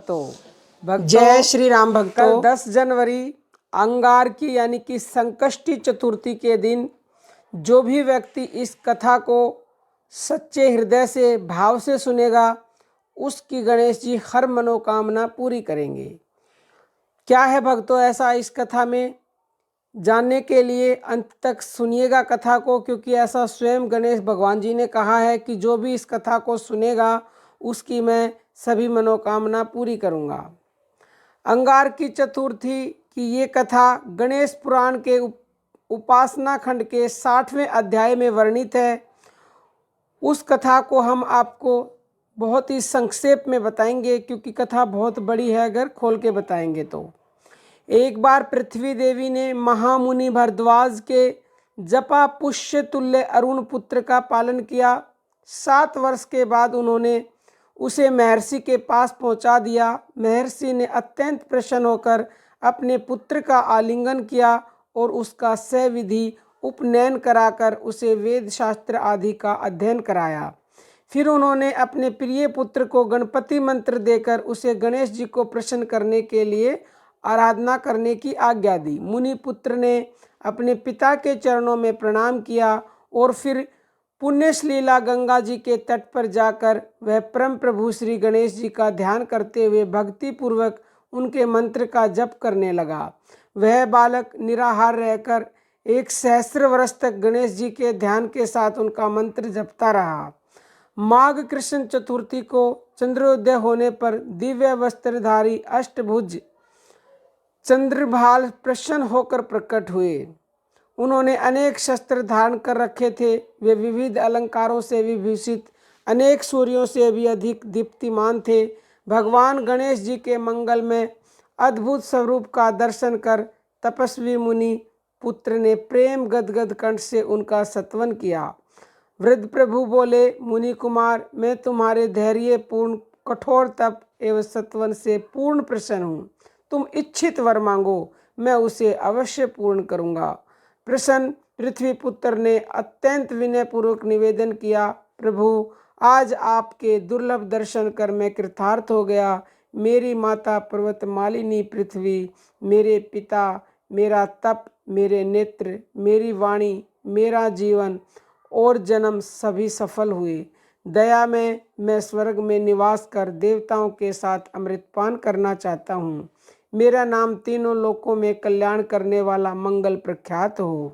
भक्तों जय श्री राम भक्तों। कल 10 जनवरी अंगार की यानी कि संकष्टी चतुर्थी के दिन जो भी व्यक्ति इस कथा को सच्चे हृदय से भाव से सुनेगा उसकी गणेश जी हर मनोकामना पूरी करेंगे। क्या है भक्तों ऐसा इस कथा में, जानने के लिए अंत तक सुनिएगा कथा को, क्योंकि ऐसा स्वयं गणेश भगवान जी ने कहा है कि जो भी इस कथा को सुनेगा उसकी मैं सभी मनोकामना पूरी करूँगा। अंगार की चतुर्थी की ये कथा गणेश पुराण के उपासना खंड के 60वें अध्याय में वर्णित है। उस कथा को हम आपको बहुत ही संक्षेप में बताएंगे, क्योंकि कथा बहुत बड़ी है। अगर खोल के बताएंगे तो एक बार पृथ्वी देवी ने महामुनि भरद्वाज के जपा पुष्य तुल्य अरुण पुत्र का पालन किया। 7 वर्ष के बाद उन्होंने उसे महर्षि के पास पहुंचा दिया। महर्षि ने अत्यंत प्रसन्न होकर अपने पुत्र का आलिंगन किया और उसका सविधि उपनयन कराकर उसे वेद शास्त्र आदि का अध्ययन कराया। फिर उन्होंने अपने प्रिय पुत्र को गणपति मंत्र देकर उसे गणेश जी को प्रसन्न करने के लिए आराधना करने की आज्ञा दी। मुनि पुत्र ने अपने पिता के चरणों में प्रणाम किया और फिर पुण्यश्लीला गंगा जी के तट पर जाकर वह परम प्रभु श्री गणेश जी का ध्यान करते हुए भक्ति पूर्वक उनके मंत्र का जप करने लगा। वह बालक निराहार रहकर 1 सहस्र वर्ष तक गणेश जी के ध्यान के साथ उनका मंत्र जपता रहा। माघ कृष्ण चतुर्थी को चंद्रोदय होने पर दिव्य वस्त्रधारी अष्टभुज चंद्रभाल प्रसन्न होकर प्रकट हुए। उन्होंने अनेक शस्त्र धारण कर रखे थे। वे विविध अलंकारों से विभूषित अनेक सूर्यों से भी अधिक दीप्तिमान थे। भगवान गणेश जी के मंगल में अद्भुत स्वरूप का दर्शन कर तपस्वी मुनि पुत्र ने प्रेम गदगद कंठ से उनका स्तवन किया। वृद्ध प्रभु बोले, मुनि कुमार, मैं तुम्हारे धैर्य पूर्ण कठोर तप एवं सत्वन से पूर्ण प्रसन्न हूँ। तुम इच्छित वर मांगो, मैं उसे अवश्य पूर्ण करूँगा। प्रसन्न पृथ्वी पुत्र ने अत्यंत विनय पूर्वक निवेदन किया, प्रभु, आज आपके दुर्लभ दर्शन कर मैं कृतार्थ हो गया। मेरी माता पर्वत मालिनी पृथ्वी, मेरे पिता, मेरा तप, मेरे नेत्र, मेरी वाणी, मेरा जीवन और जन्म सभी सफल हुए। दया में मैं स्वर्ग में निवास कर देवताओं के साथ अमृतपान करना चाहता हूँ। मेरा नाम तीनों लोकों में कल्याण करने वाला मंगल प्रख्यात हो।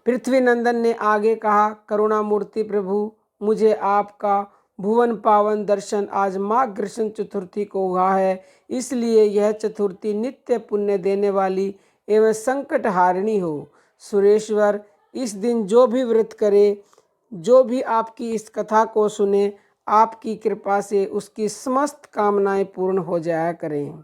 पृथ्वी नंदन ने आगे कहा, करुणामूर्ति प्रभु, मुझे आपका भुवन पावन दर्शन आज माघ कृष्ण चतुर्थी को हुआ है, इसलिए यह चतुर्थी नित्य पुण्य देने वाली एवं संकट हारिणी हो। सुरेश्वर, इस दिन जो भी व्रत करे, जो भी आपकी इस कथा को सुने, आपकी कृपा से उसकी समस्त कामनाएं पूर्ण हो जाया करें।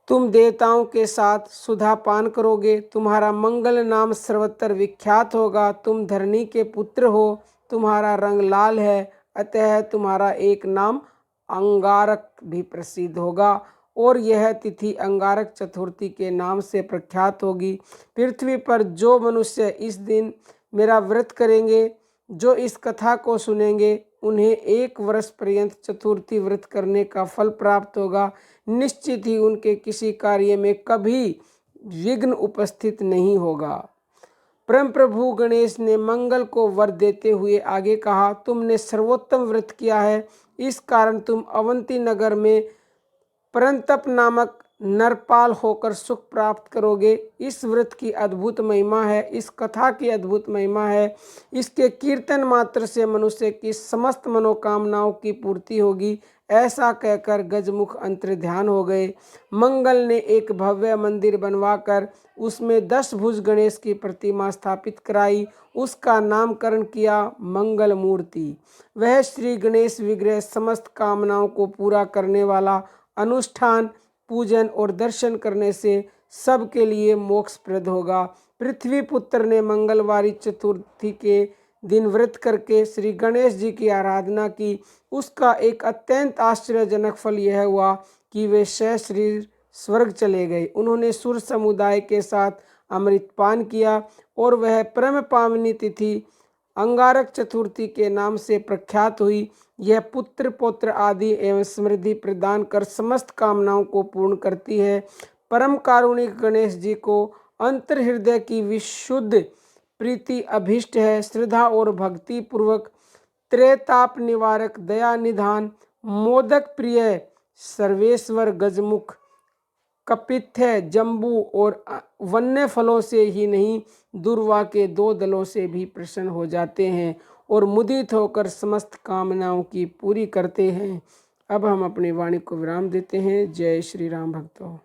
तुम देवताओं के साथ सुधा पान करोगे, तुम्हारा मंगल नाम सर्वत्र विख्यात होगा। तुम धरणी के पुत्र हो, तुम्हारा रंग लाल है, अतः तुम्हारा एक नाम अंगारक भी प्रसिद्ध होगा और यह तिथि अंगारक चतुर्थी के नाम से प्रख्यात होगी। पृथ्वी पर जो मनुष्य इस दिन मेरा व्रत करेंगे, जो इस कथा को सुनेंगे, उन्हें 1 वर्ष पर्यंत चतुर्थी व्रत करने का फल प्राप्त होगा। निश्चित ही उनके किसी कार्य में कभी विघ्न उपस्थित नहीं होगा। परम प्रभु गणेश ने मंगल को वर देते हुए आगे कहा, तुमने सर्वोत्तम व्रत किया है, इस कारण तुम अवंती नगर में परंतप नामक नरपाल होकर सुख प्राप्त करोगे। इस व्रत की अद्भुत महिमा है, इस कथा की अद्भुत महिमा है। इसके कीर्तन मात्र से मनुष्य की समस्त मनोकामनाओं की पूर्ति होगी। ऐसा कहकर गजमुख अंतर ध्यान हो गए। मंगल ने एक भव्य मंदिर बनवाकर उसमें 10 भुज गणेश की प्रतिमा स्थापित कराई। उसका नामकरण किया मंगल मूर्ति। वह श्री गणेश विग्रह समस्त कामनाओं को पूरा करने वाला अनुष्ठान, पूजन और दर्शन करने से सबके लिए मोक्षप्रद होगा। पृथ्वी पुत्र ने मंगलवारी चतुर्थी के दिन व्रत करके श्री गणेश जी की आराधना की। उसका एक अत्यंत आश्चर्यजनक फल यह हुआ कि वे सशरीर स्वर्ग चले गए। उन्होंने सुर समुदाय के साथ अमृतपान किया और वह परम पावनी तिथि अंगारक चतुर्थी के नाम से प्रख्यात हुई। यह पुत्र पौत्र आदि एवं समृद्धि प्रदान कर समस्त कामनाओं को पूर्ण करती है। परम कारुणिक गणेश जी को अंतर हृदय की विशुद्ध प्रीति अभिष्ट है। श्रद्धा और भक्ति पूर्वक त्रेताप निवारक दया निधान मोदक प्रिय सर्वेश्वर गजमुख कपित्थ जम्बू और वन्य फलों से ही नहीं दुर्वा के 2 दलों से भी प्रसन्न हो जाते हैं और मुदित होकर समस्त कामनाओं की पूरी करते हैं। अब हम अपनी वाणी को विराम देते हैं। जय श्री राम भक्तों।